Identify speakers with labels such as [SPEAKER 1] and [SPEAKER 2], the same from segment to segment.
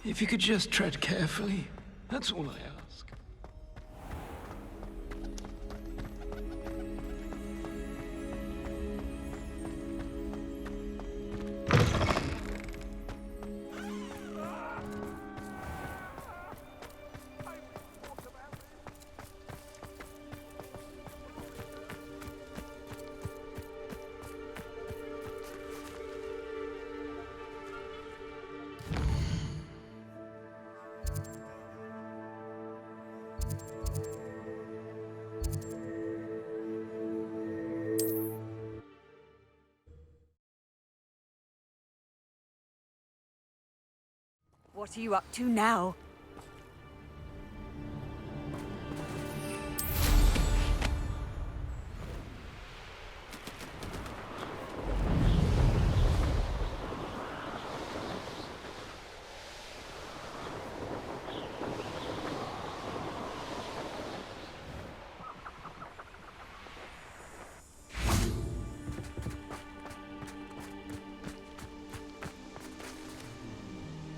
[SPEAKER 1] If you could just tread carefully, that's all I ask.
[SPEAKER 2] What are you up to now?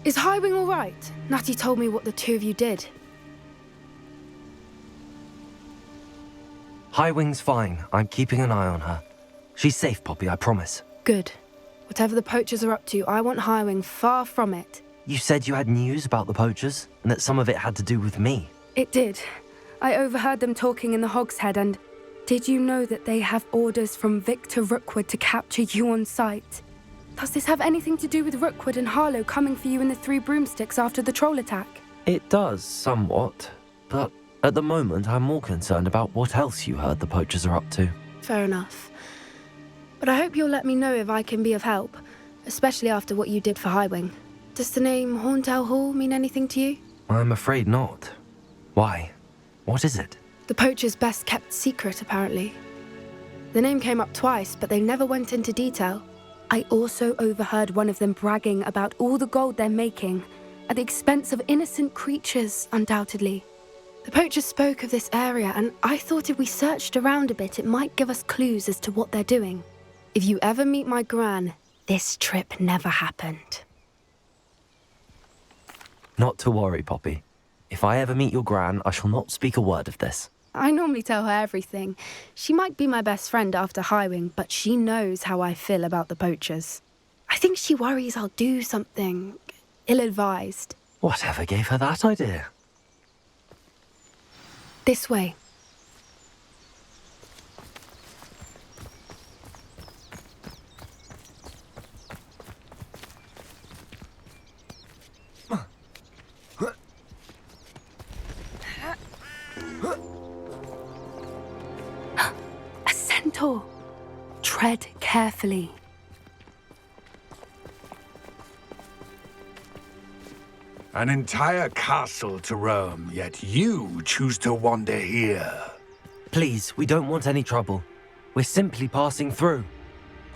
[SPEAKER 3] Is Highwing all right? Natty told me what the two of you did.
[SPEAKER 4] Highwing's fine. I'm keeping an eye on her. She's safe, Poppy, I promise.
[SPEAKER 3] Good. Whatever the poachers are up to, I want Highwing far from it.
[SPEAKER 4] You said you had news about the poachers, and that some of it had to do with me.
[SPEAKER 3] It did. I overheard them talking in the Hogshead, and did you know that they have orders from Victor Rookwood to capture you on sight? Does this have anything to do with Rookwood and Harlow coming for you in the Three Broomsticks after the troll attack?
[SPEAKER 4] It does, somewhat. But at the moment, I'm more concerned about what else you heard the poachers are up to.
[SPEAKER 3] Fair enough. But I hope you'll let me know if I can be of help, especially after what you did for Highwing. Does the name Horntail Hall mean anything to you?
[SPEAKER 4] I'm afraid not. Why? What is it?
[SPEAKER 3] The poachers' best-kept secret, apparently. The name came up twice, but they never went into detail. I also overheard one of them bragging about all the gold they're making, at the expense of innocent creatures, undoubtedly. The poachers spoke of this area, and I thought if we searched around a bit, it might give us clues as to what they're doing. If you ever meet my gran, this trip never happened.
[SPEAKER 4] Not to worry, Poppy. If I ever meet your gran, I shall not speak a word of this.
[SPEAKER 3] I normally tell her everything. She might be my best friend after Highwing, but she knows how I feel about the poachers. I think she worries I'll do something ill-advised.
[SPEAKER 4] Whatever gave her that idea?
[SPEAKER 3] This way. A centaur. Tread carefully.
[SPEAKER 5] An entire castle to roam, yet you choose to wander here.
[SPEAKER 4] Please, we don't want any trouble. We're simply passing through.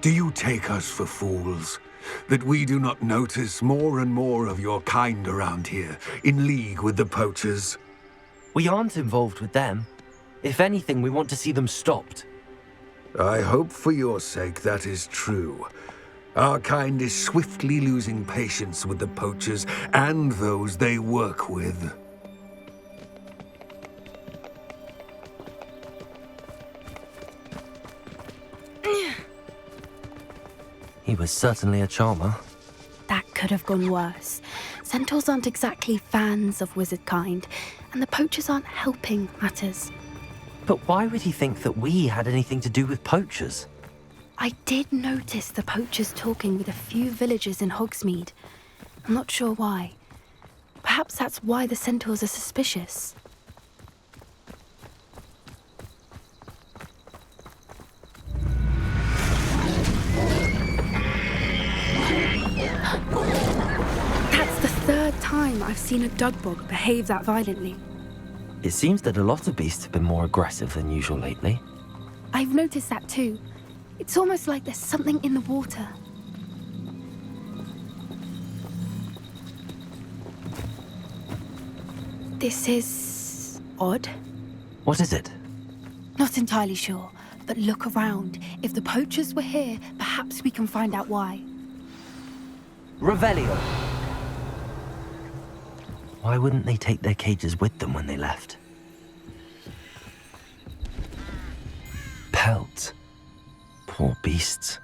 [SPEAKER 5] Do you take us for fools? That we do not notice more and more of your kind around here, in league with the poachers?
[SPEAKER 4] We aren't involved with them. If anything, we want to see them stopped.
[SPEAKER 5] I hope for your sake that is true. Our kind is swiftly losing patience with the poachers and those they work with.
[SPEAKER 4] He was certainly a charmer.
[SPEAKER 3] That could have gone worse. Centaurs aren't exactly fans of wizard kind, and the poachers aren't helping matters.
[SPEAKER 4] But why would he think that we had anything to do with poachers?
[SPEAKER 3] I did notice the poachers talking with a few villagers in Hogsmeade. I'm not sure why. Perhaps that's why the centaurs are suspicious. That's the third time I've seen a dugbog behave that violently.
[SPEAKER 4] It seems that a lot of beasts have been more aggressive than usual lately.
[SPEAKER 3] I've noticed that too. It's almost like there's something in the water. This is odd.
[SPEAKER 4] What is it?
[SPEAKER 3] Not entirely sure, but look around. If the poachers were here, perhaps we can find out why.
[SPEAKER 4] Revelio. Why wouldn't they take their cages with them when they left? Pelts. Poor beasts.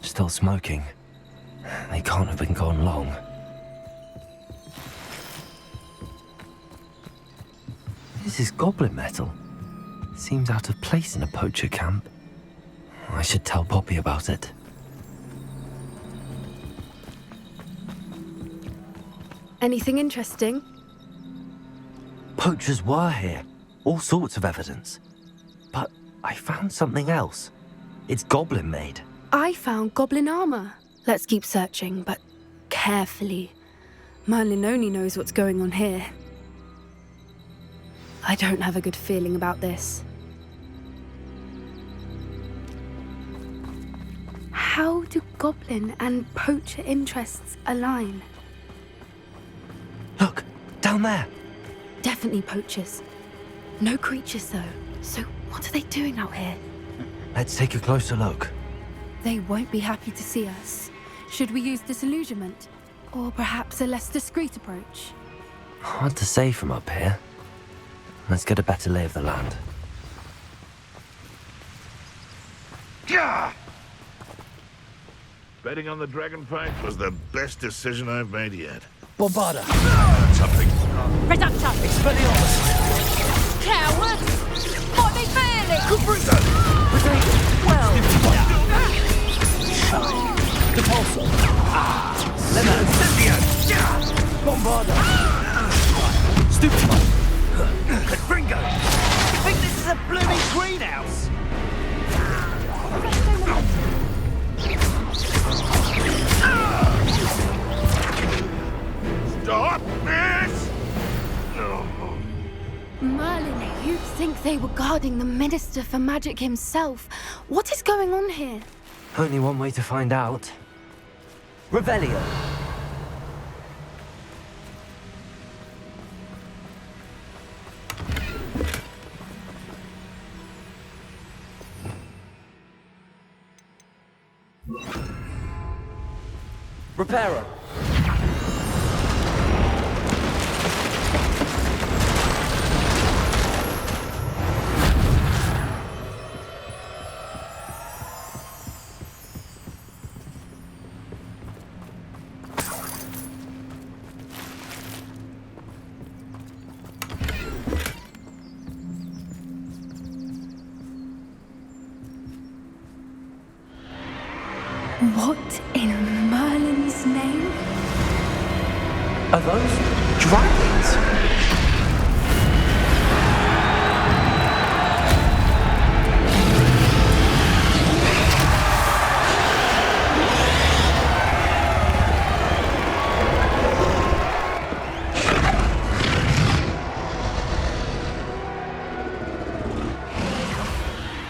[SPEAKER 4] Still smoking. They can't have been gone long. This is goblin metal. Seems out of place in a poacher camp. I should tell Poppy about it.
[SPEAKER 3] Anything interesting?
[SPEAKER 4] Poachers were here. All sorts of evidence. But I found something else. It's goblin made.
[SPEAKER 3] I found goblin armor. Let's keep searching, but carefully. Merlin only knows what's going on here. I don't have a good feeling about this. How do goblin and poacher interests align?
[SPEAKER 4] Look, down there.
[SPEAKER 3] Definitely poachers. No creatures, though. So what are they doing out here?
[SPEAKER 4] Let's take a closer look.
[SPEAKER 3] They won't be happy to see us. Should we use disillusionment? Or perhaps a less discreet approach?
[SPEAKER 4] Hard to say from up here. Let's get a better lay of the land.
[SPEAKER 6] Gah! Betting on the dragon fight was the best decision I've made yet.
[SPEAKER 7] Bombarda!
[SPEAKER 6] Something.
[SPEAKER 2] Reductor!
[SPEAKER 7] Expelliarmus!
[SPEAKER 2] Cowards! What they feeling?
[SPEAKER 7] Depulso! Lemon! Bombarda! Stupefy! Confringo! You think this is a blooming greenhouse?
[SPEAKER 6] Stop this!
[SPEAKER 3] Merlin, you'd think they were guarding the Minister for Magic himself. What is going on here?
[SPEAKER 4] Only one way to find out. Revelio. Reparo.
[SPEAKER 3] What in Merlin's name?
[SPEAKER 4] Are those dragons?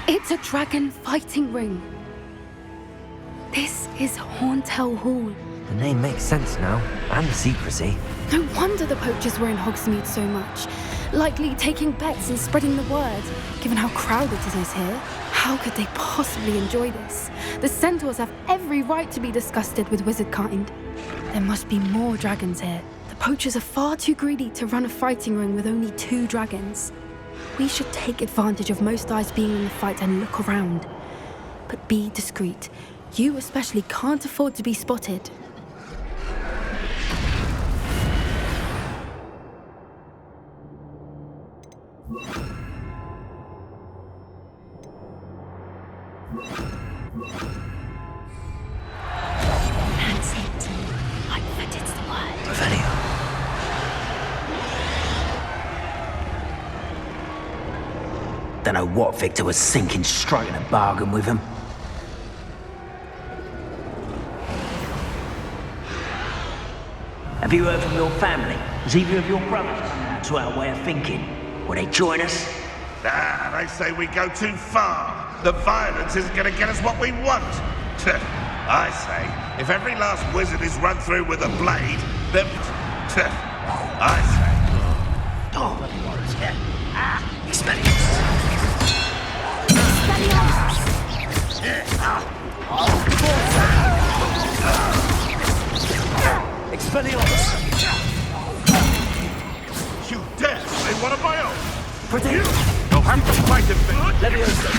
[SPEAKER 3] It's a dragon fighting ring. This is Hauntel Hall.
[SPEAKER 4] The name makes sense now, and the secrecy.
[SPEAKER 3] No wonder the poachers were in Hogsmeade so much. Likely taking bets and spreading the word, given how crowded it is here. How could they possibly enjoy this? The centaurs have every right to be disgusted with wizard kind. There must be more dragons here. The poachers are far too greedy to run a fighting ring with only 2 dragons. We should take advantage of most eyes being in the fight and look around. But be discreet. You especially can't afford to be spotted. That's it. I bet it's the word.
[SPEAKER 4] Revelio.
[SPEAKER 7] Don't know what Victor was thinking, striking a bargain with him. Have you heard from your family? Was either of your brothers to our way of thinking? Will they join us?
[SPEAKER 6] Nah, they say we go too far. The violence isn't going to get us what we want. I say, if every last wizard is run through with a blade, then I say.
[SPEAKER 7] Expelliarmus!
[SPEAKER 6] You dare slay one of my own?
[SPEAKER 7] Protect!
[SPEAKER 6] You'll have to fight him,
[SPEAKER 7] Leviosa!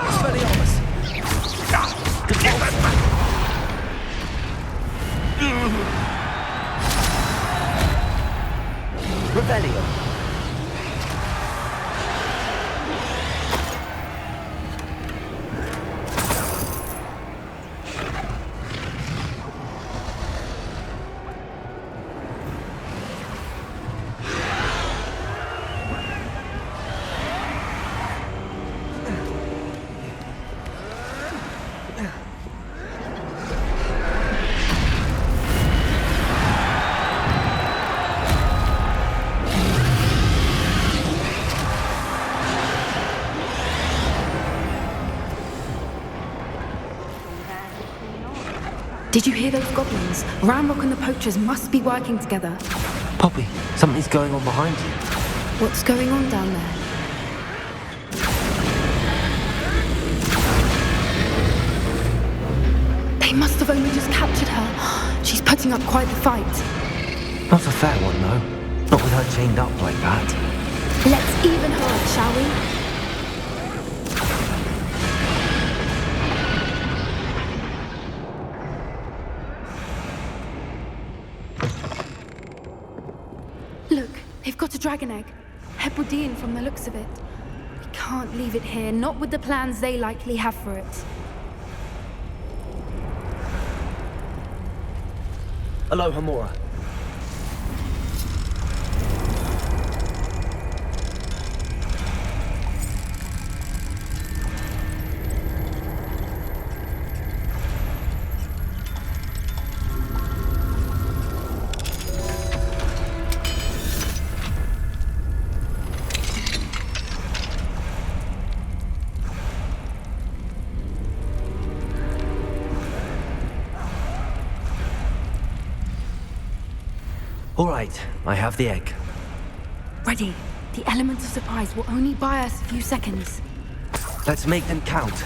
[SPEAKER 7] Expelliarmus! Rebellion!
[SPEAKER 3] Did you hear those goblins? Ramrock and the poachers must be working together.
[SPEAKER 4] Poppy, something's going on behind you.
[SPEAKER 3] What's going on down there? They must have only just captured her. She's putting up quite the fight.
[SPEAKER 4] Not a fair one, though. Not with her chained up like that.
[SPEAKER 3] Let's even her up, shall we? Look, they've got a dragon egg. Hebridean from the looks of it. We can't leave it here, not with the plans they likely have for it.
[SPEAKER 7] Aloha Mora.
[SPEAKER 4] All right, I have the egg.
[SPEAKER 3] Ready. The element of surprise will only buy us a few seconds.
[SPEAKER 4] Let's make them count.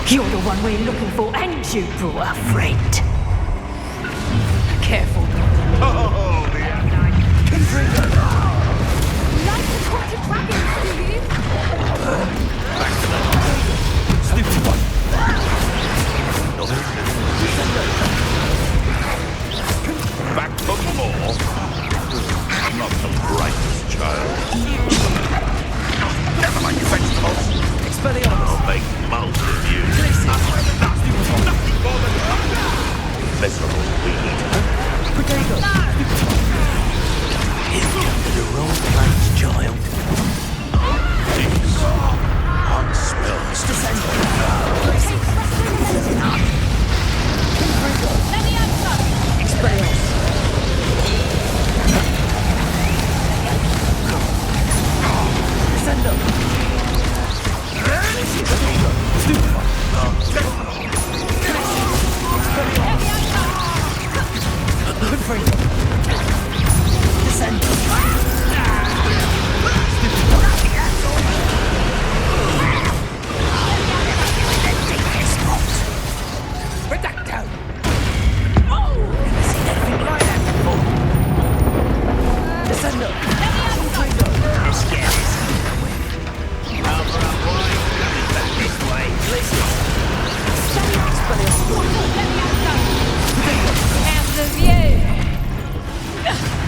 [SPEAKER 2] You're the one we're looking for, and you brought a friend. Careful.
[SPEAKER 6] Oh, the
[SPEAKER 3] Like the tortured dragons, do you?
[SPEAKER 6] stupid one. Back for more. Not the brightest child. Never mind your vegetables. I'll make mouths of you. Nothing more than miserable weed.
[SPEAKER 7] Potato!
[SPEAKER 4] The wrong place, child.
[SPEAKER 6] These unspilled.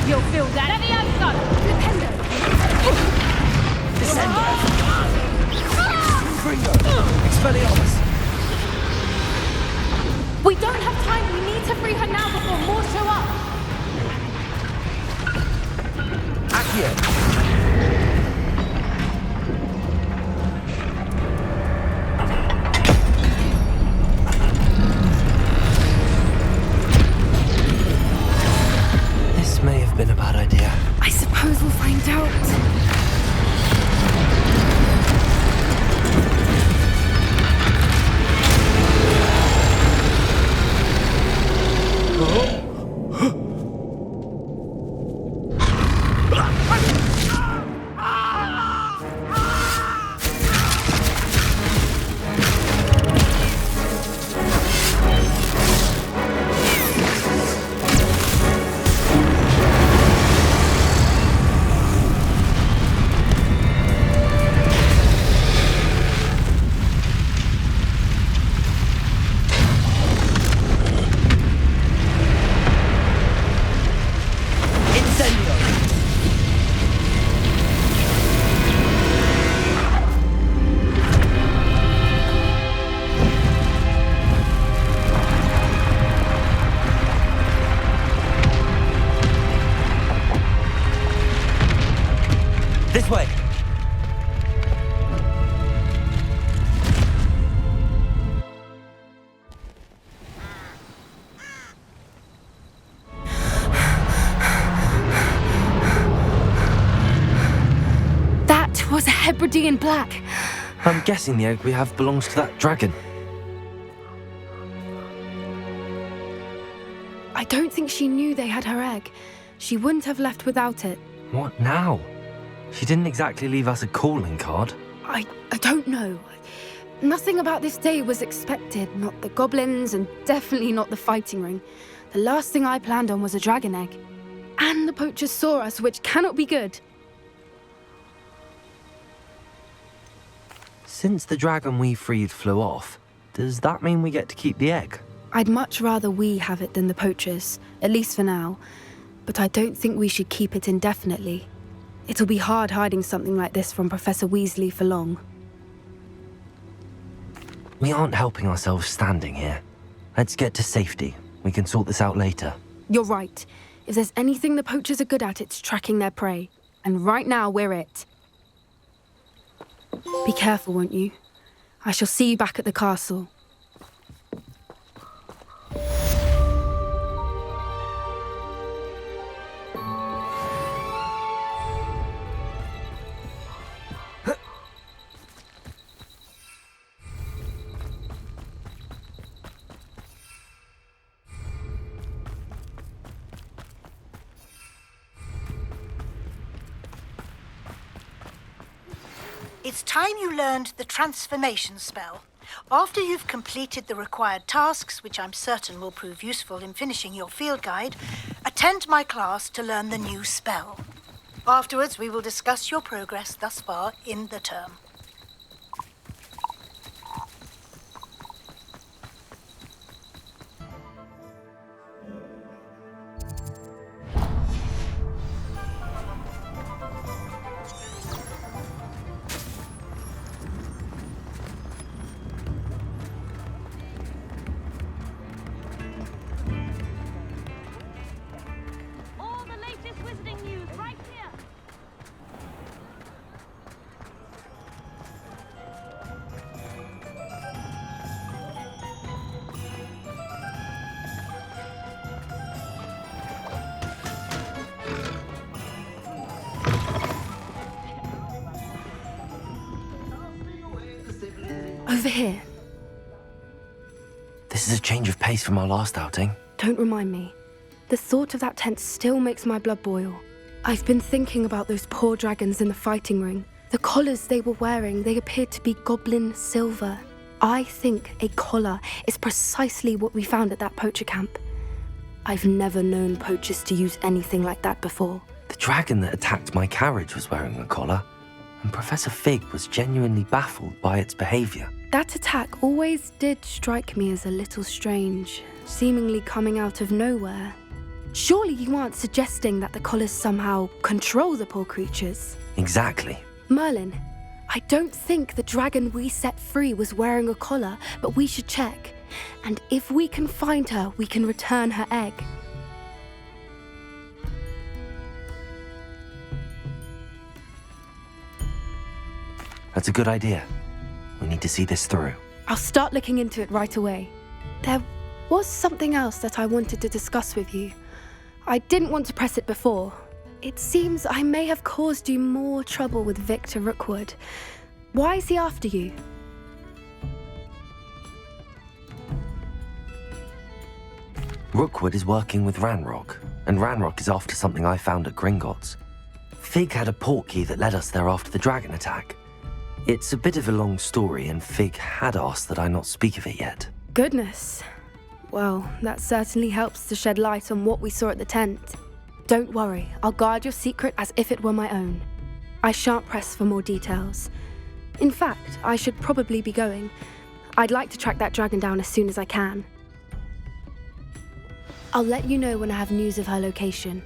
[SPEAKER 2] You'll feel that. Leviosa!
[SPEAKER 3] We don't have time. We need to free her now before more show up.
[SPEAKER 4] This may have been a bad idea.
[SPEAKER 3] I suppose we'll find out.
[SPEAKER 4] This way!
[SPEAKER 3] That was a Hebridean black.
[SPEAKER 4] I'm guessing the egg we have belongs to that dragon.
[SPEAKER 3] I don't think she knew they had her egg. She wouldn't have left without it.
[SPEAKER 4] What now? She didn't exactly leave us a calling card.
[SPEAKER 3] I don't know. Nothing about this day was expected. Not the goblins, and definitely not the fighting ring. The last thing I planned on was a dragon egg. And the poachers saw us, which cannot be good.
[SPEAKER 4] Since the dragon we freed flew off, does that mean we get to keep the egg?
[SPEAKER 3] I'd much rather we have it than the poachers, at least for now. But I don't think we should keep it indefinitely. It'll be hard hiding something like this from Professor Weasley for long.
[SPEAKER 4] We aren't helping ourselves standing here. Let's get to safety. We can sort this out later.
[SPEAKER 3] You're right. If there's anything the poachers are good at, it's tracking their prey. And right now, we're it. Be careful, won't you? I shall see you back at the castle.
[SPEAKER 8] It's time you learned the transformation spell. After you've completed the required tasks, which I'm certain will prove useful in finishing your field guide, attend my class to learn the new spell. Afterwards, we will discuss your progress thus far in the term.
[SPEAKER 3] Over here.
[SPEAKER 4] This is a change of pace from our last outing.
[SPEAKER 3] Don't remind me. The thought of that tent still makes my blood boil. I've been thinking about those poor dragons in the fighting ring. The collars they were wearing, they appeared to be goblin silver. I think a collar is precisely what we found at that poacher camp. I've never known poachers to use anything like that before.
[SPEAKER 4] The dragon that attacked my carriage was wearing a collar, and Professor Fig was genuinely baffled by its behavior.
[SPEAKER 3] That attack always did strike me as a little strange, seemingly coming out of nowhere. Surely you aren't suggesting that the collars somehow control the poor creatures?
[SPEAKER 4] Exactly.
[SPEAKER 3] Merlin, I don't think the dragon we set free was wearing a collar, but we should check. And if we can find her, we can return her egg.
[SPEAKER 4] That's a good idea. We need to see this through.
[SPEAKER 3] I'll start looking into it right away. There was something else that I wanted to discuss with you. I didn't want to press it before. It seems I may have caused you more trouble with Victor Rookwood. Why is he after you?
[SPEAKER 4] Rookwood is working with Ranrock, and Ranrock is after something I found at Gringotts. Fig had a portkey that led us there after the dragon attack. It's a bit of a long story, and Fig had asked that I not speak of it yet.
[SPEAKER 3] Goodness. Well, that certainly helps to shed light on what we saw at the tent. Don't worry, I'll guard your secret as if it were my own. I shan't press for more details. In fact, I should probably be going. I'd like to track that dragon down as soon as I can. I'll let you know when I have news of her location.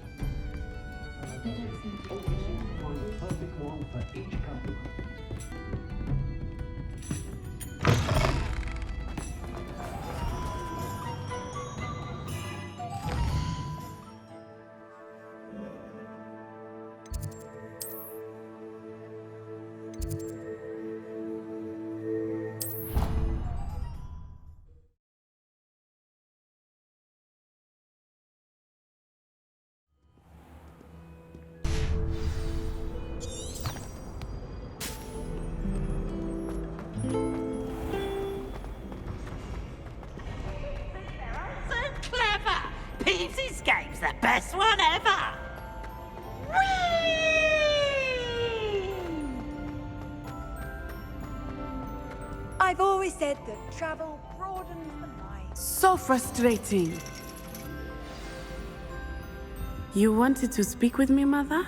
[SPEAKER 7] This game's the best one ever! Whee!
[SPEAKER 9] I've always said that travel broadens the mind.
[SPEAKER 10] So frustrating. You wanted to speak with me, Mother?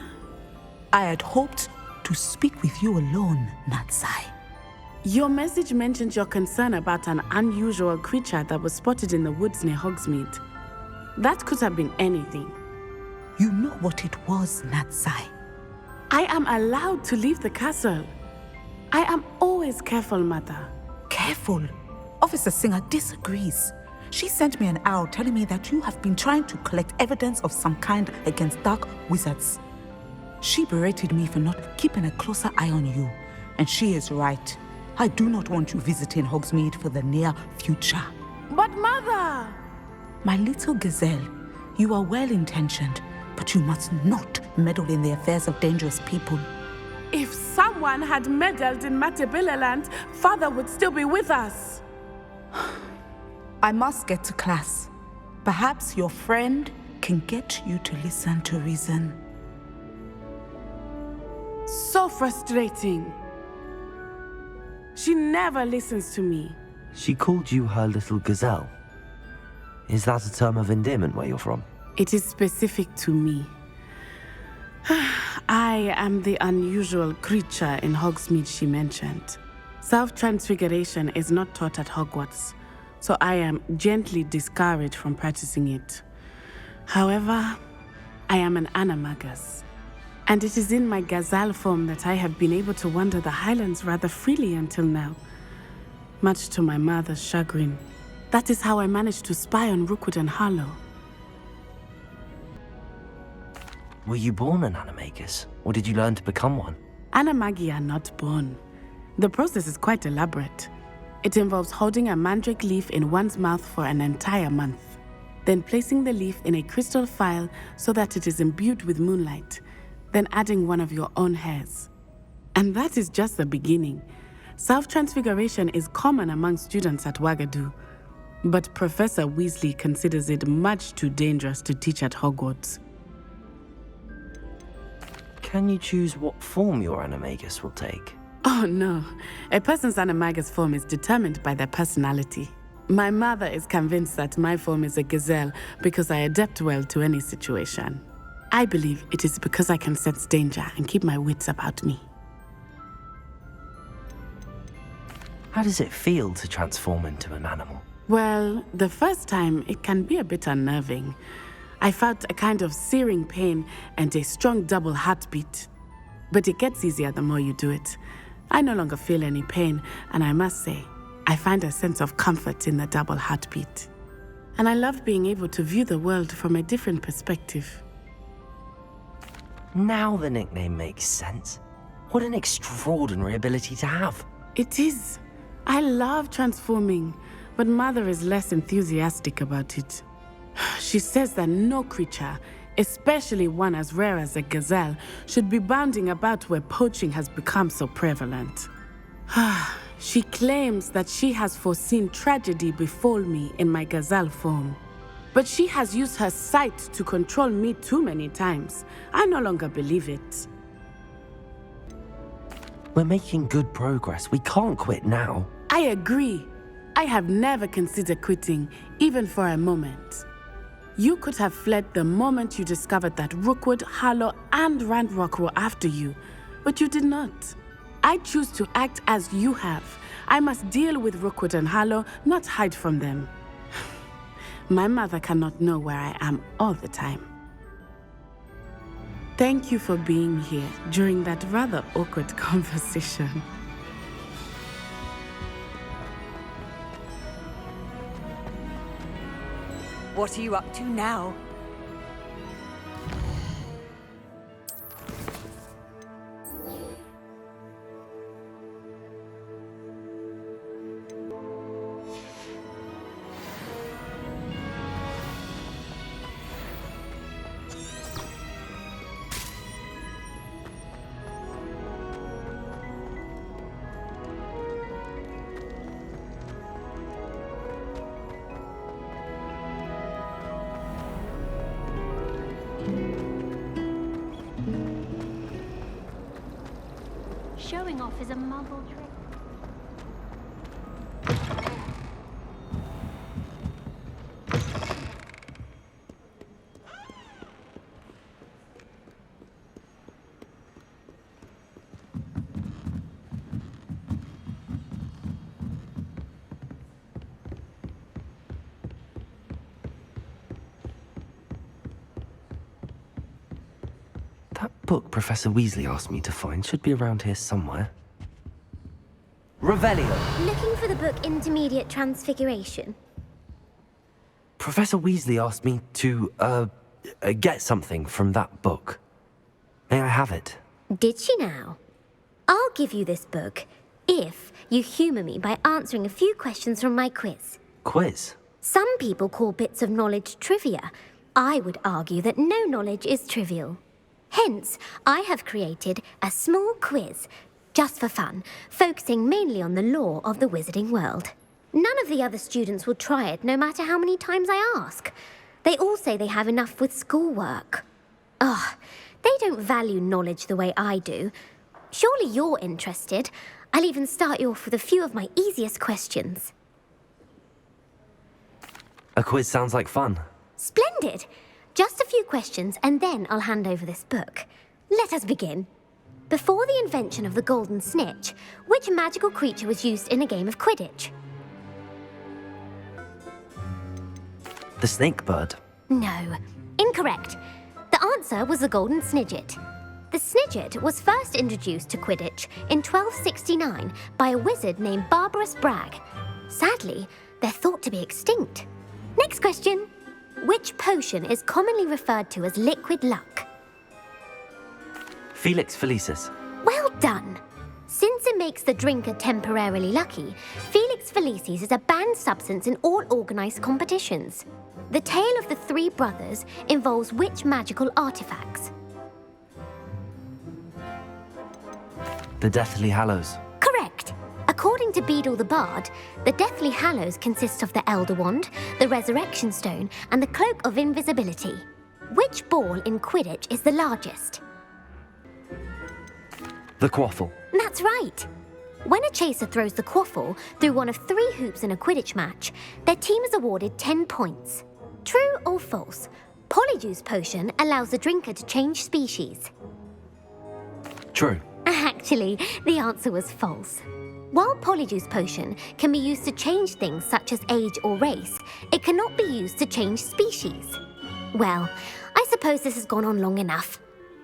[SPEAKER 11] I had hoped to speak with you alone, Natsai.
[SPEAKER 10] Your message mentioned your concern about an unusual creature that was spotted in the woods near Hogsmeade. That could have been anything.
[SPEAKER 11] You know what it was, Natsai.
[SPEAKER 10] I am allowed to leave the castle. I am always careful, Mother.
[SPEAKER 11] Careful? Officer Singer disagrees. She sent me an owl telling me that you have been trying to collect evidence of some kind against dark wizards. She berated me for not keeping a closer eye on you, and she is right. I do not want you visiting Hogsmeade for the near future.
[SPEAKER 10] But Mother!
[SPEAKER 11] My little gazelle, you are well-intentioned, but you must not meddle in the affairs of dangerous people.
[SPEAKER 10] If someone had meddled in Matabeleland, Father would still be with us.
[SPEAKER 11] I must get to class. Perhaps your friend can get you to listen to reason.
[SPEAKER 10] So frustrating. She never listens to me.
[SPEAKER 4] She called you her little gazelle. Is that a term of endearment where you're from?
[SPEAKER 10] It is specific to me. I am the unusual creature in Hogsmeade she mentioned. Self-transfiguration is not taught at Hogwarts, so I am gently discouraged from practicing it. However, I am an animagus, and it is in my gazelle form that I have been able to wander the Highlands rather freely until now, much to my mother's chagrin. That is how I managed to spy on Rookwood and Harlow.
[SPEAKER 4] Were you born an animagus, or did you learn to become one?
[SPEAKER 10] Animagi are not born. The process is quite elaborate. It involves holding a mandrake leaf in one's mouth for an entire month, then placing the leaf in a crystal phial so that it is imbued with moonlight, then adding one of your own hairs. And that is just the beginning. Self-transfiguration is common among students at Wagadu, but Professor Weasley considers it much too dangerous to teach at Hogwarts.
[SPEAKER 4] Can you choose what form your animagus will take?
[SPEAKER 10] Oh no, a person's animagus form is determined by their personality. My mother is convinced that my form is a gazelle because I adapt well to any situation. I believe it is because I can sense danger and keep my wits about me.
[SPEAKER 4] How does it feel to transform into an animal?
[SPEAKER 10] Well, the first time it can be a bit unnerving. I felt a kind of searing pain and a strong double heartbeat. But it gets easier the more you do it. I no longer feel any pain, and I must say, I find a sense of comfort in the double heartbeat. And I love being able to view the world from a different perspective.
[SPEAKER 4] Now the nickname makes sense. What an extraordinary ability to have.
[SPEAKER 10] It is. I love transforming, but Mother is less enthusiastic about it. She says that no creature, especially one as rare as a gazelle, should be bounding about where poaching has become so prevalent. She claims that she has foreseen tragedy befall me in my gazelle form. But she has used her sight to control me too many times. I no longer believe it.
[SPEAKER 4] We're making good progress. We can't quit now.
[SPEAKER 10] I agree. I have never considered quitting, even for a moment. You could have fled the moment you discovered that Rookwood, Harlow, and Ranrock were after you, but you did not. I choose to act as you have. I must deal with Rookwood and Harlow, not hide from them. My mother cannot know where I am all the time. Thank you for being here during that rather awkward conversation.
[SPEAKER 9] What are you up to now?
[SPEAKER 12] Showing off is a muggle trick.
[SPEAKER 4] That book Professor Weasley asked me to find should be around here somewhere. Revelio!
[SPEAKER 12] Looking for the book Intermediate Transfiguration.
[SPEAKER 4] Professor Weasley asked me to, get something from that book. May I have it?
[SPEAKER 12] Did she now? I'll give you this book if you humor me by answering a few questions from my quiz.
[SPEAKER 4] Quiz?
[SPEAKER 12] Some people call bits of knowledge trivia. I would argue that no knowledge is trivial. Hence, I have created a small quiz, just for fun, focusing mainly on the lore of the wizarding world. None of the other students will try it, no matter how many times I ask. They all say they have enough with schoolwork. Ugh, they don't value knowledge the way I do. Surely you're interested. I'll even start you off with a few of my easiest questions.
[SPEAKER 4] A quiz sounds like fun.
[SPEAKER 12] Splendid! Just a few questions, and then I'll hand over this book. Let us begin. Before the invention of the golden snitch, which magical creature was used in a game of Quidditch?
[SPEAKER 4] The snake bird.
[SPEAKER 12] No. Incorrect. The answer was the golden snidget. The snidget was first introduced to Quidditch in 1269 by a wizard named Barbarous Bragg. Sadly, they're thought to be extinct. Next question. Which potion is commonly referred to as liquid luck?
[SPEAKER 4] Felix Felicis.
[SPEAKER 12] Well done. Since it makes the drinker temporarily lucky, Felix Felicis is a banned substance in all organized competitions. The tale of the three brothers involves which magical artifacts?
[SPEAKER 4] The Deathly Hallows.
[SPEAKER 12] Correct. A According to Beadle the Bard, the Deathly Hallows consist of the Elder Wand, the Resurrection Stone, and the Cloak of Invisibility. Which ball in Quidditch is the largest?
[SPEAKER 4] The quaffle.
[SPEAKER 12] That's right. When a chaser throws the quaffle through one of 3 hoops in a Quidditch match, their team is awarded 10 points. True or false? Polyjuice Potion allows the drinker to change species.
[SPEAKER 4] True.
[SPEAKER 12] Actually, the answer was false. While Polyjuice Potion can be used to change things such as age or race, it cannot be used to change species. Well, I suppose this has gone on long enough.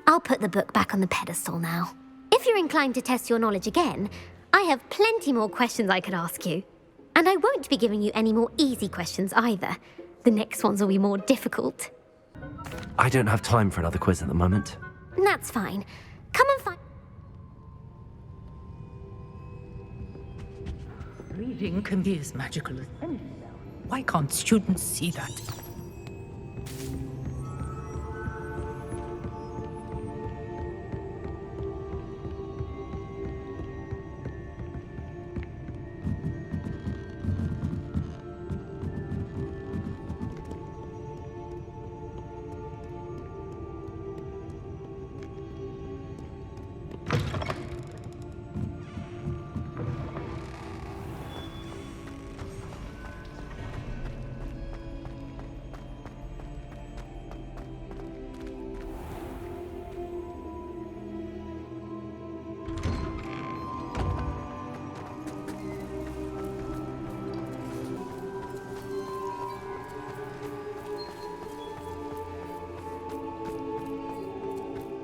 [SPEAKER 12] I'll put the book back on the pedestal now. If you're inclined to test your knowledge again, I have plenty more questions I could ask you. And I won't be giving you any more easy questions either. The next ones will be more difficult.
[SPEAKER 4] I don't have time for another quiz at the moment.
[SPEAKER 12] That's fine. Come and find...
[SPEAKER 13] Reading can be as magical as anything else. Why can't students see that?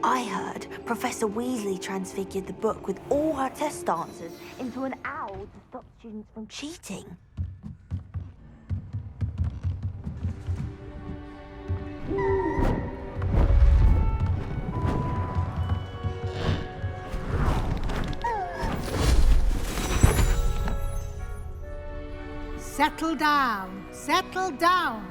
[SPEAKER 9] I heard Professor Weasley transfigured the book with all her test answers into an owl to stop students from cheating.
[SPEAKER 8] Settle down, settle down.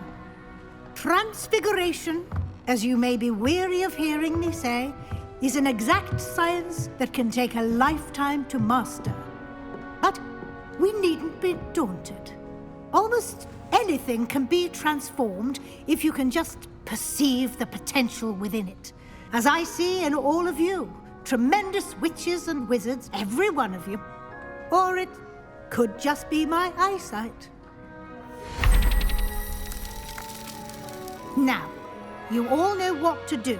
[SPEAKER 8] Transfiguration, as you may be weary of hearing me say, is an exact science that can take a lifetime to master. But we needn't be daunted. Almost anything can be transformed if you can just perceive the potential within it. As I see in all of you, tremendous witches and wizards, every one of you. Or it could just be my eyesight. Now, you all know what to do.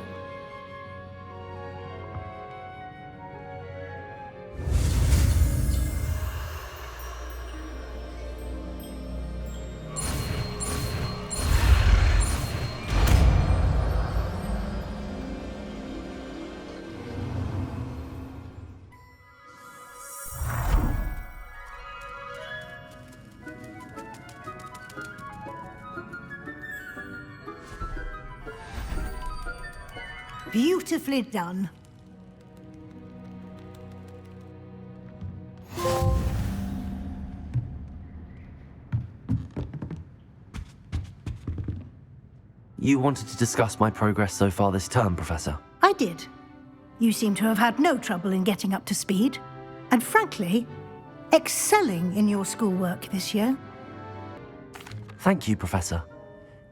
[SPEAKER 8] Beautifully done.
[SPEAKER 4] You wanted to discuss my progress so far this term, Professor?
[SPEAKER 8] I did. You seem to have had no trouble in getting up to speed. And frankly, excelling in your schoolwork this year.
[SPEAKER 4] Thank you, Professor.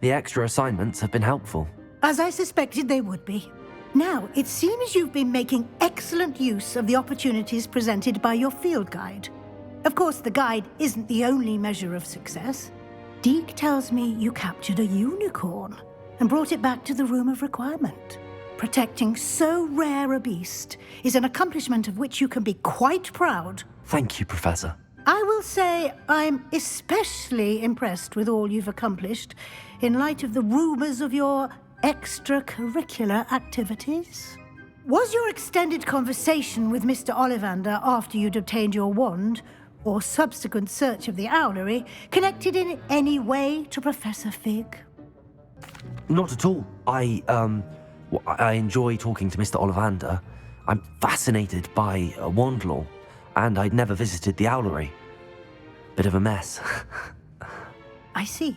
[SPEAKER 4] The extra assignments have been helpful.
[SPEAKER 8] As I suspected they would be. Now, it seems you've been making excellent use of the opportunities presented by your field guide. Of course, the guide isn't the only measure of success. Deke tells me you captured a unicorn and brought it back to the Room of Requirement. Protecting so rare a beast is an accomplishment of which you can be quite proud.
[SPEAKER 4] Thank you, Professor.
[SPEAKER 8] I will say I'm especially impressed with all you've accomplished in light of the rumors of your extracurricular activities. Was your extended conversation with Mr. Ollivander after you'd obtained your wand, or subsequent search of the owlery, connected in any way to Professor Fig?
[SPEAKER 4] Not at all. I enjoy talking to Mr. Ollivander. I'm fascinated by wand law, and I'd never visited the owlery. Bit of a mess.
[SPEAKER 8] I see.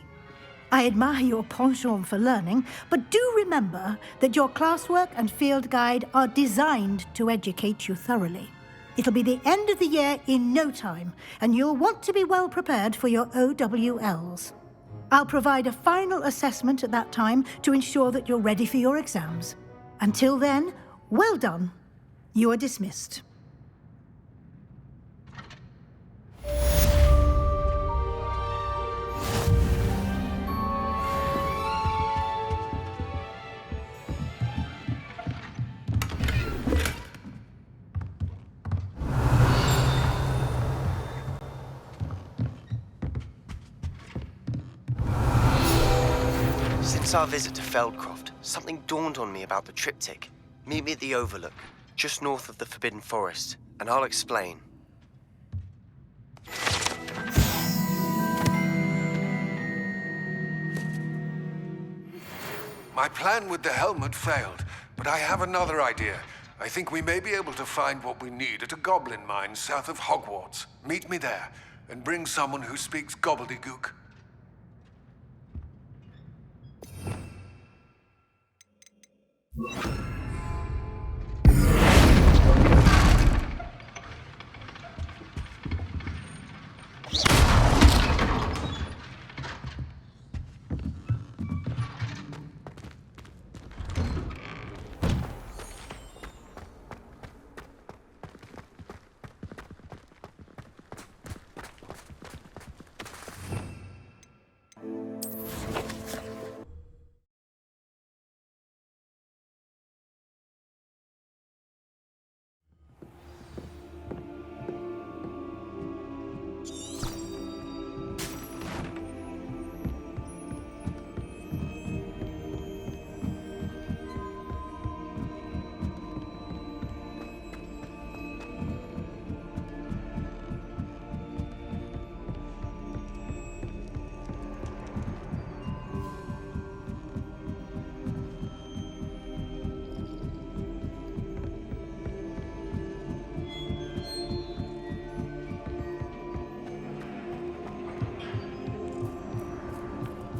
[SPEAKER 8] I admire your penchant for learning, but do remember that your classwork and field guide are designed to educate you thoroughly. It'll be the end of the year in no time, and you'll want to be well prepared for your OWLs. I'll provide a final assessment at that time to ensure that you're ready for your exams. Until then, well done. You are dismissed.
[SPEAKER 14] Since our visit to Feldcroft, something dawned on me about the triptych. Meet me at the Overlook, just north of the Forbidden Forest, and I'll explain.
[SPEAKER 5] My plan with the helmet failed, but I have another idea. I think we may be able to find what we need at a goblin mine south of Hogwarts. Meet me there, and bring someone who speaks gobbledygook.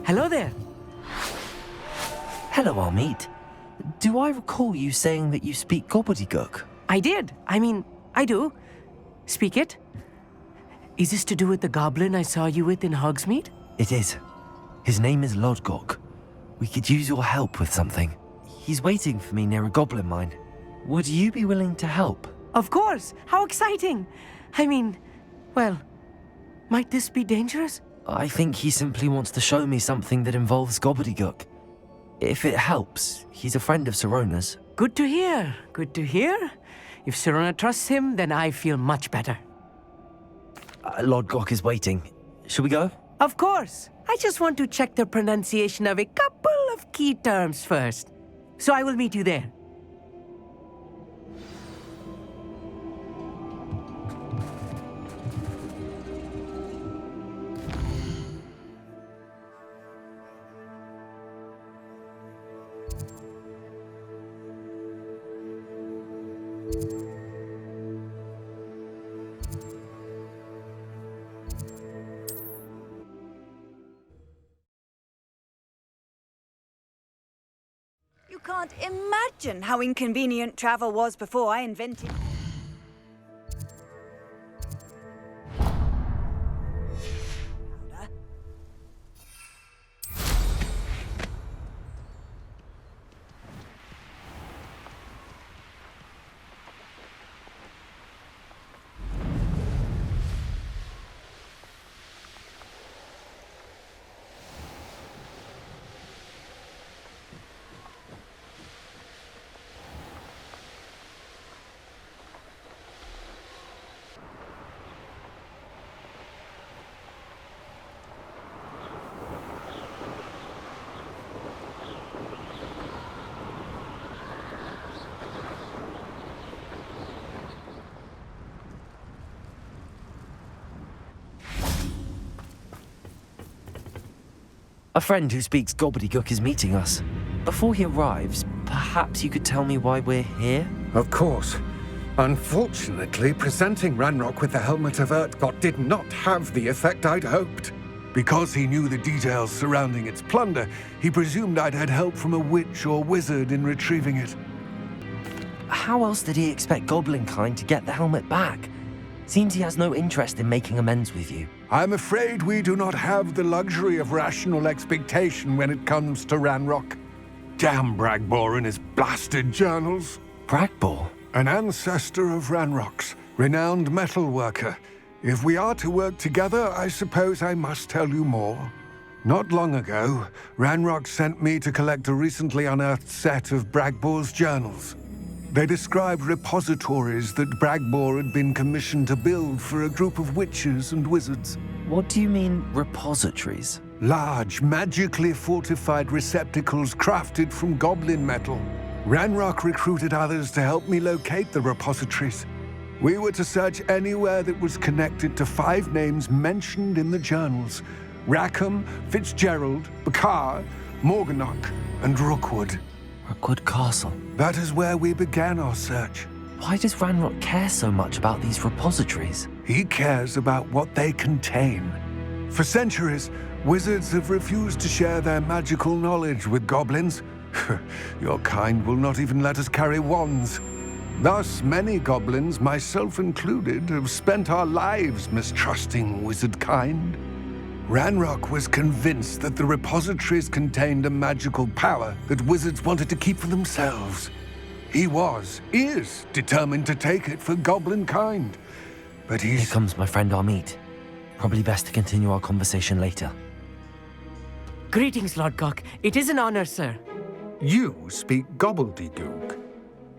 [SPEAKER 4] Hello there. Hello, Armid. Do I recall you saying that you speak gobbledygook?
[SPEAKER 13] I did. I do. Speak it. Is this to do with the goblin I saw you with in Hogsmeade?
[SPEAKER 4] It is. His name is Lodgok. We could use your help with something. He's waiting for me near a goblin mine. Would you be willing to help?
[SPEAKER 13] Of course. How exciting. Well, might this be dangerous?
[SPEAKER 4] I think he simply wants to show me something that involves gobbledygook. If it helps, he's a friend of Sirona's.
[SPEAKER 13] Good to hear. Good to hear. If Sirona trusts him, then I feel much better.
[SPEAKER 4] Lodgok is waiting. Shall we go?
[SPEAKER 13] Of course. I just want to check the pronunciation of a couple of key terms first. So I will meet you there.
[SPEAKER 15] You can't imagine how inconvenient travel was before I invented...
[SPEAKER 4] A friend who speaks gobbledygook is meeting us. Before he arrives, perhaps you could tell me why we're here?
[SPEAKER 5] Of course. Unfortunately, presenting Ranrock with the Helmet of Urtkot did not have the effect I'd hoped. Because he knew the details surrounding its plunder, he presumed I'd had help from a witch or wizard in retrieving it.
[SPEAKER 4] how else did he expect Goblin kind to get the helmet back? Seems he has no interest in making amends with you.
[SPEAKER 5] I'm afraid we do not have the luxury of rational expectation when it comes to Ranrock. Damn Bragbor and his blasted journals.
[SPEAKER 4] Bragbor?
[SPEAKER 5] An ancestor of Ranrock's, renowned metal worker. If we are to work together, I suppose I must tell you more. Not long ago, Ranrock sent me to collect a recently unearthed set of Bragbor's journals. They described repositories that Bragbor had been commissioned to build for a group of witches and wizards.
[SPEAKER 4] What do you mean, repositories?
[SPEAKER 5] Large, magically fortified receptacles crafted from goblin metal. Ranrock recruited others to help me locate the repositories. We were to search anywhere that was connected to 5 names mentioned in the journals: Rackham, Fitzgerald, Bakar, Morganach, and Rookwood.
[SPEAKER 4] Rookwood Castle?
[SPEAKER 5] That is where we began our search.
[SPEAKER 4] Why does Ranrock care so much about these repositories?
[SPEAKER 5] He cares about what they contain. For centuries, wizards have refused to share their magical knowledge with goblins. Your kind will not even let us carry wands. Thus, many goblins, myself included, have spent our lives mistrusting wizard kind. Ranrock was convinced that the repositories contained a magical power that wizards wanted to keep for themselves. He is determined to take it for goblin kind. But
[SPEAKER 4] Here comes my friend Amit. Probably best to continue our conversation later.
[SPEAKER 13] Greetings, Lord Cock. It is an honor, sir.
[SPEAKER 5] You speak gobbledygook.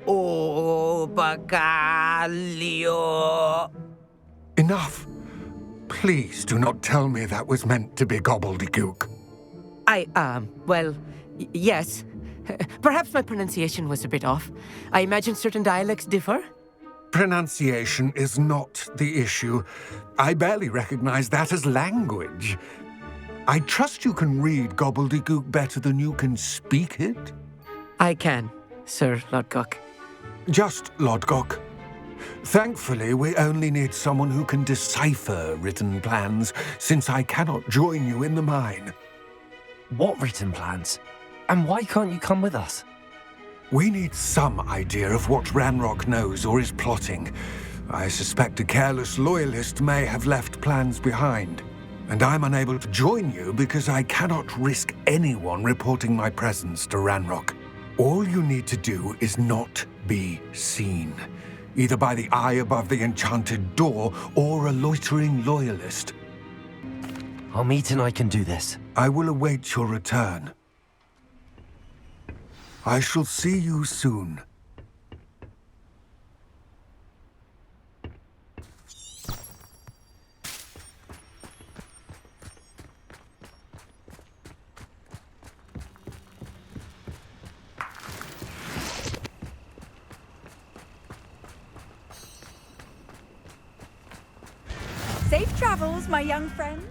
[SPEAKER 13] Oh, Bagalio.
[SPEAKER 5] Enough. Please do not tell me that was meant to be gobbledygook.
[SPEAKER 13] Yes. Perhaps my pronunciation was a bit off. I imagine certain dialects differ.
[SPEAKER 5] Pronunciation is not the issue. I barely recognize that as language. I trust you can read gobbledygook better than you can speak it?
[SPEAKER 13] I can, Sir Lodgok.
[SPEAKER 5] Just Lodgok. Thankfully, we only need someone who can decipher written plans, since I cannot join you in the mine.
[SPEAKER 4] What written plans? And why can't you come with us?
[SPEAKER 5] We need some idea of what Ranrock knows or is plotting. I suspect a careless loyalist may have left plans behind. And I'm unable to join you because I cannot risk anyone reporting my presence to Ranrock. All you need to do is not be seen, either by the eye above the enchanted door or a loitering loyalist.
[SPEAKER 4] Amit and I can do this.
[SPEAKER 5] I will await your return. I shall see you soon.
[SPEAKER 15] Safe travels, my young friends.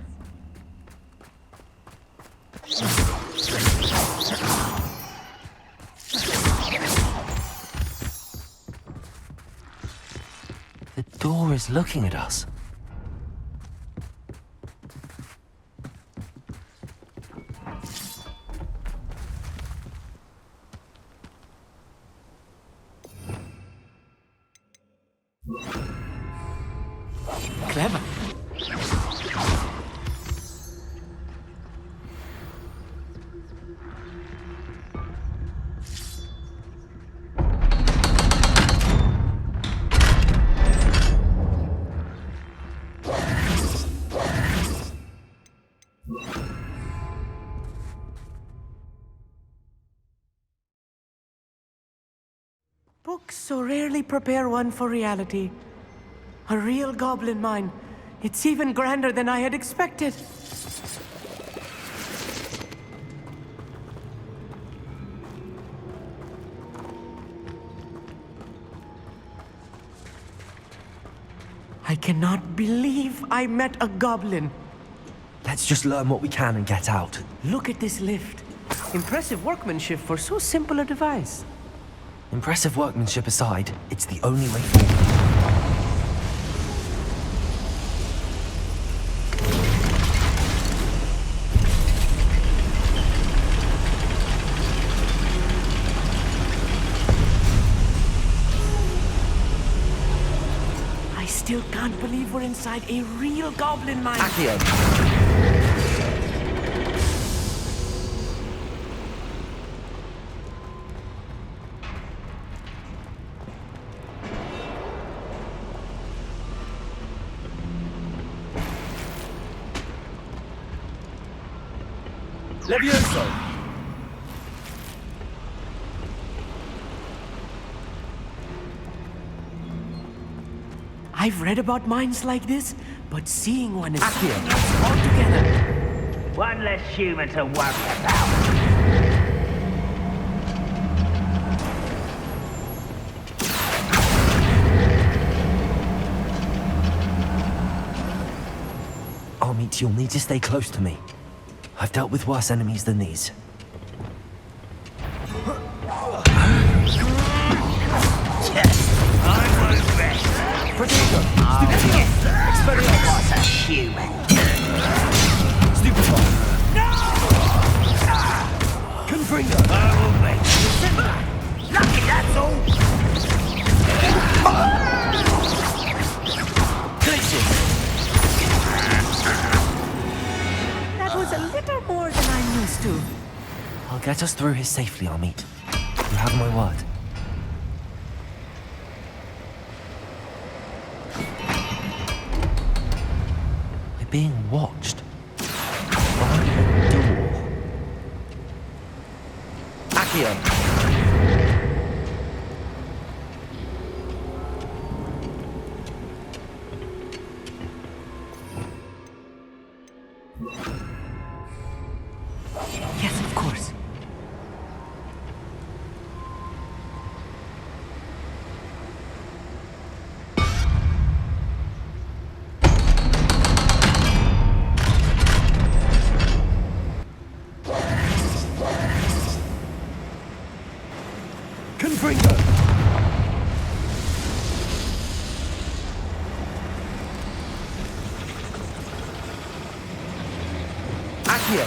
[SPEAKER 4] The door is looking at us.
[SPEAKER 13] Clever. Books so rarely prepare one for reality. A real goblin mine. It's even grander than I had expected. I cannot believe I met a goblin.
[SPEAKER 4] Let's just learn what we can and get out.
[SPEAKER 13] Look at this lift. Impressive workmanship for so simple a device.
[SPEAKER 4] Impressive workmanship aside, it's the only way forward.
[SPEAKER 13] I still can't believe we're inside a real goblin mine.
[SPEAKER 4] Accio!
[SPEAKER 6] Levioso!
[SPEAKER 13] I've read about mines like this, but seeing one is something else altogether.
[SPEAKER 7] One less human to worry about.
[SPEAKER 4] Amit, you'll need to stay close to me. I've dealt with worse enemies than these.
[SPEAKER 7] Protego! Expelliarmus! What's a human?
[SPEAKER 6] Stupefy!
[SPEAKER 7] No!
[SPEAKER 6] Confringo!
[SPEAKER 7] I will make you. Lucky, that's all!
[SPEAKER 6] Glitches!
[SPEAKER 13] That was a little more than I'm used to.
[SPEAKER 4] I'll get us through here safely, Amit. You have my word. We're being watched. By a door. Accio!
[SPEAKER 13] Yes, of course.
[SPEAKER 6] Confringo!
[SPEAKER 4] Accio!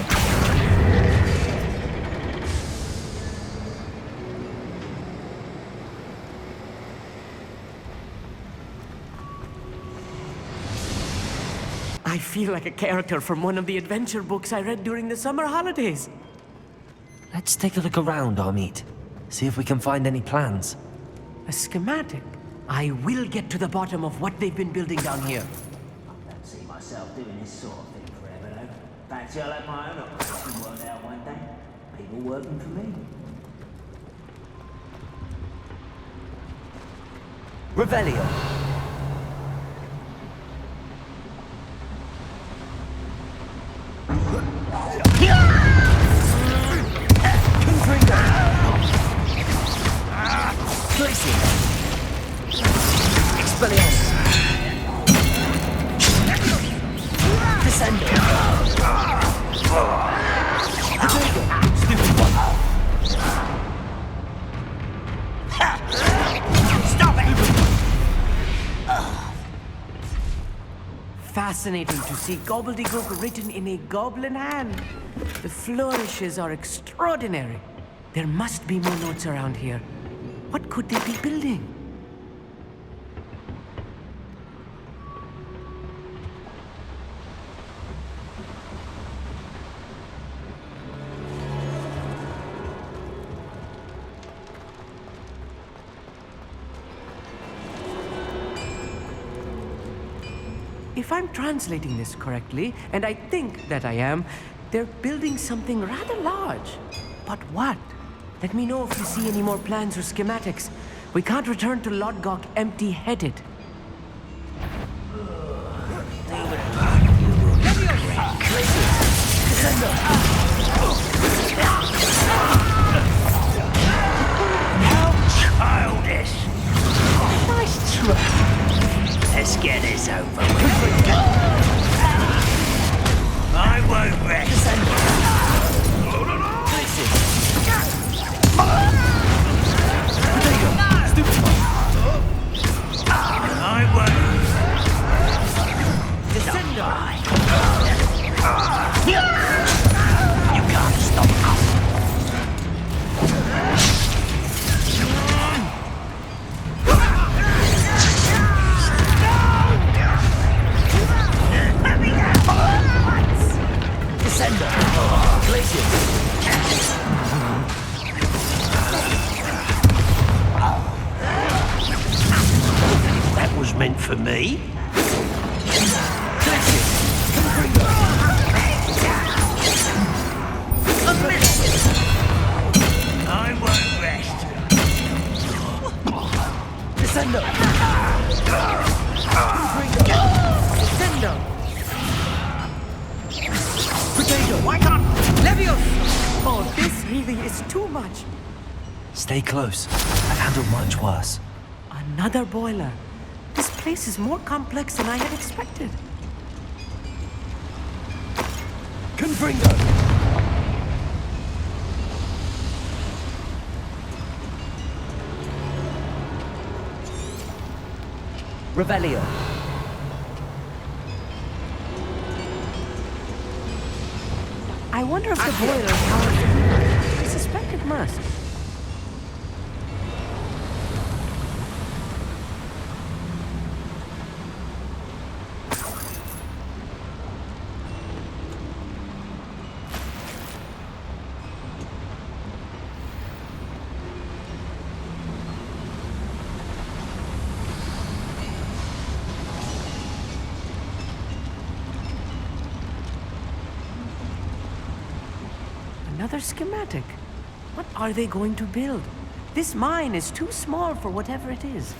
[SPEAKER 13] I feel like a character from one of the adventure books I read during the summer holidays.
[SPEAKER 4] Let's take a look around, Amit. See if we can find any plans.
[SPEAKER 13] A schematic. I will get to the bottom of what they've been building down here.
[SPEAKER 7] I don't see myself doing this sort of thing forever, though. Fancy I'll have my own operation worked out one day. People working for me.
[SPEAKER 4] Revelio!
[SPEAKER 7] Expelliarmus! Descendo! Stop it!
[SPEAKER 13] Fascinating to see gobbledygook written in a goblin hand. The flourishes are extraordinary. There must be more notes around here. What could they be building? If I'm translating this correctly, and I think that I am, they're building something rather large. But what? Let me know if you see any more plans or schematics. We can't return to Lodgok empty-headed.
[SPEAKER 7] How childish! Nice try. Let's get this over with. I won't rest. I won't. You can't stop us.
[SPEAKER 6] meant for me. I won't rest.
[SPEAKER 13] Descendo! Descendo! Potato!
[SPEAKER 6] Why can't...
[SPEAKER 13] Leviosa! Oh, this really is too much.
[SPEAKER 4] Stay close. I've handled much worse.
[SPEAKER 13] Another boiler. This place is more complex than I had expected.
[SPEAKER 4] Confringo!
[SPEAKER 13] Revelio. I wonder if the boiler powers the heater. I suspect it must. Another schematic. What are they going to build? This mine is too small for whatever it is.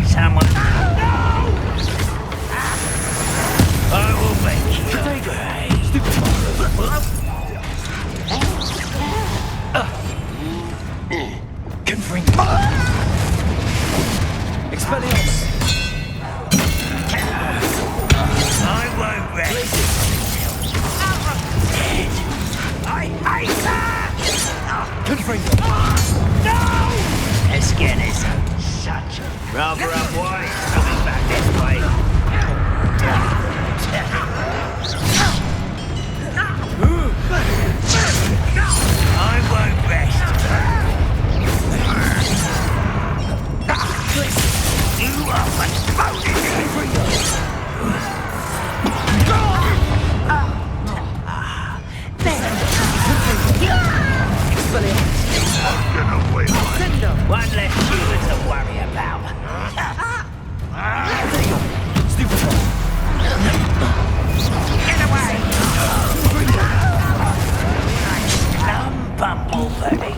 [SPEAKER 7] Someone... I will make you
[SPEAKER 13] Confringo. Expelliarmus.
[SPEAKER 7] I won't rest. I hate that!
[SPEAKER 13] Confringo.
[SPEAKER 7] No! Esken is such a rather unwise coming back this way. I won't rest. You are one less human to worry about. Get away! Dumb bumblebee.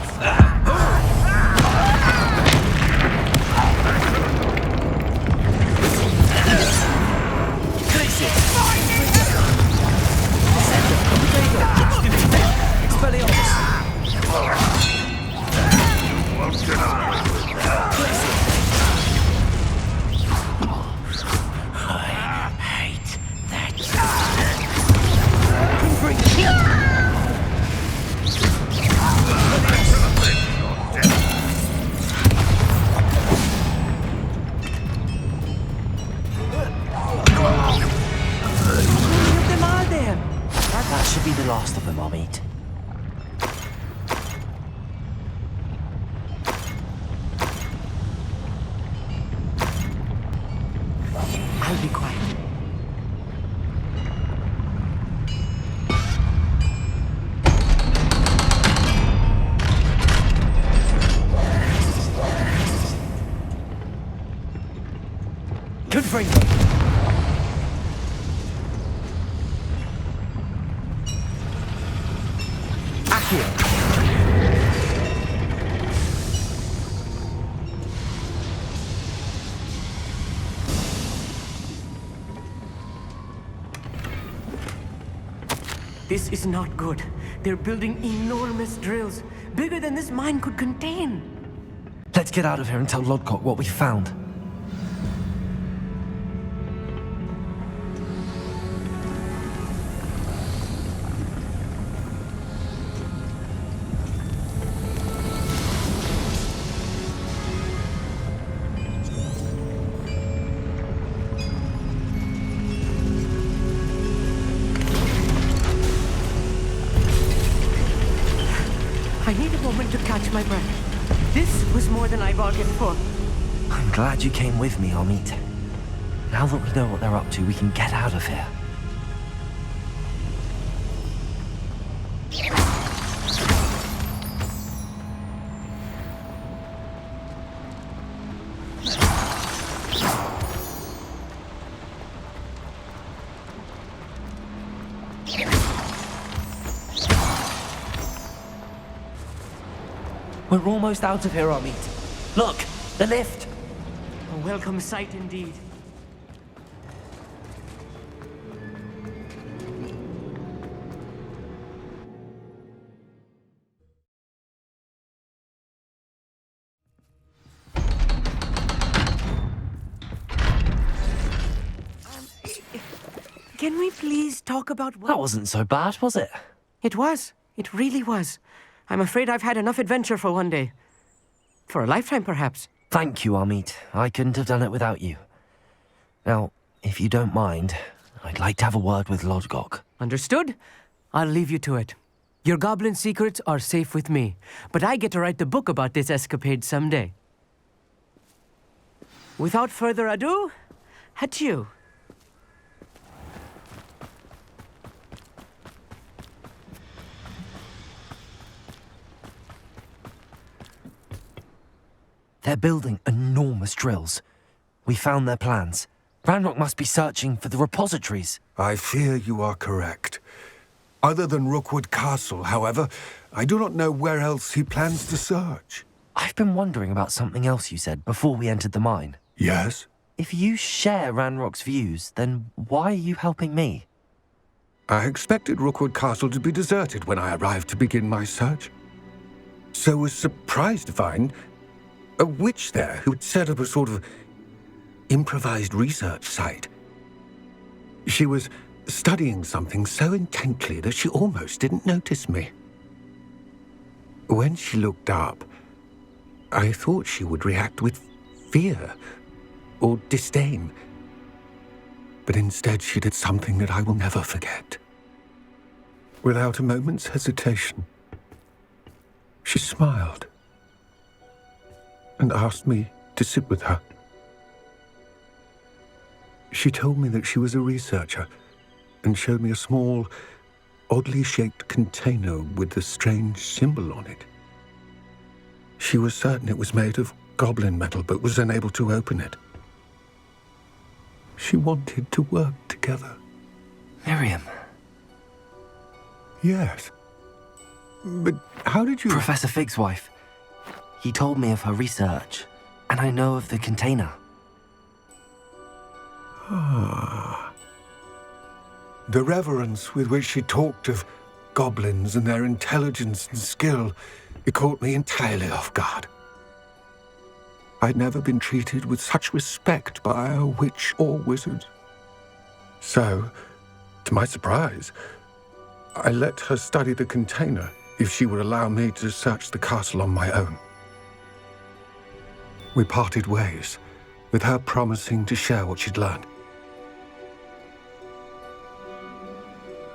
[SPEAKER 4] That should be the last of them I'll meet.
[SPEAKER 13] I'll be quiet. Confringo. This is not good. They're building enormous drills, bigger than this mine could contain.
[SPEAKER 4] Let's get out of here and tell Lodcock what we found.
[SPEAKER 13] catch my breath. This was more than I bargained for.
[SPEAKER 4] I'm glad you came with me, Amit. Now that we know what they're up to, we can get out of here. We're almost out of here, Amit. Look, the lift.
[SPEAKER 13] A welcome sight indeed. Can we please talk about what...
[SPEAKER 4] That wasn't so bad, was it?
[SPEAKER 13] It was. It really was. I'm afraid I've had enough adventure for one day. For a lifetime, perhaps.
[SPEAKER 4] Thank you, Amit. I couldn't have done it without you. Now, if you don't mind, I'd like to have a word with Lodgok.
[SPEAKER 13] Understood? I'll leave you to it. Your goblin secrets are safe with me, but I get to write the book about this escapade someday. Without further ado, adieu.
[SPEAKER 4] They're building enormous drills. We found their plans. Ranrock must be searching for the repositories.
[SPEAKER 5] I fear you are correct. Other than Rookwood Castle, however, I do not know where else he plans to search.
[SPEAKER 4] I've been wondering about something else you said before we entered the mine.
[SPEAKER 5] Yes?
[SPEAKER 4] If you share Ranrock's views, then why are you helping me?
[SPEAKER 5] I expected Rookwood Castle to be deserted when I arrived to begin my search. So was surprised to find a witch there who had set up a sort of improvised research site. She was studying something so intently that she almost didn't notice me. When she looked up, I thought she would react with fear or disdain. But instead she did something that I will never forget. Without a moment's hesitation, she smiled and asked me to sit with her. She told me that she was a researcher and showed me a small, oddly shaped container with a strange symbol on it. She was certain it was made of goblin metal, but was unable to open it. She wanted to work together.
[SPEAKER 4] Miriam.
[SPEAKER 5] Yes. But how did you...
[SPEAKER 4] Professor Fig's wife. He told me of her research, and I know of the container.
[SPEAKER 5] Ah. The reverence with which she talked of goblins and their intelligence and skill, it caught me entirely off guard. I'd never been treated with such respect by a witch or wizard. So, to my surprise, I let her study the container if she would allow me to search the castle on my own. We parted ways, with her promising to share what she'd learned.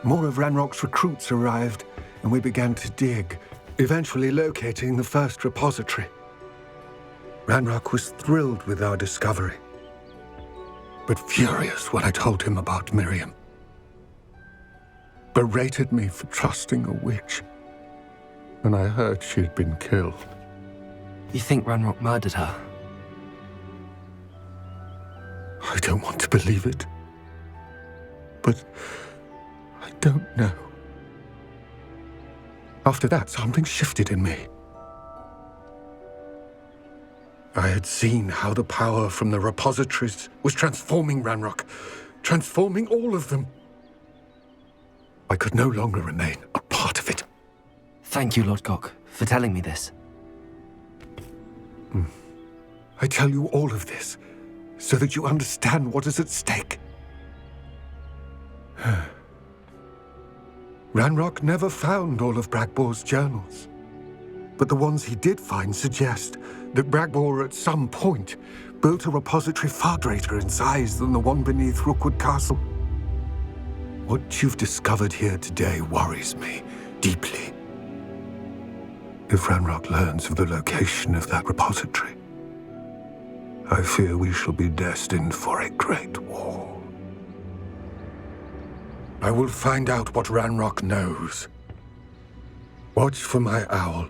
[SPEAKER 5] More of Ranrock's recruits arrived, and we began to dig, eventually locating the first repository. Ranrock was thrilled with our discovery, but furious when I told him about Miriam. Berated me for trusting a witch, and I heard she'd been killed.
[SPEAKER 4] You think Ranrock murdered her?
[SPEAKER 5] I don't want to believe it, but I don't know. After that, something shifted in me. I had seen how the power from the repositories was transforming Ranrock, transforming all of them. I could no longer remain a part of it.
[SPEAKER 4] Thank you, Lodgok, for telling me this.
[SPEAKER 5] I tell you all of this so that you understand what is at stake. Ranrock never found all of Bragbor's journals, but the ones he did find suggest that Bragbor at some point built a repository far greater in size than the one beneath Rookwood Castle. What you've discovered here today worries me deeply. If Ranrock learns of the location of that repository, I fear we shall be destined for a great war. I will find out what Ranrock knows. Watch for my owl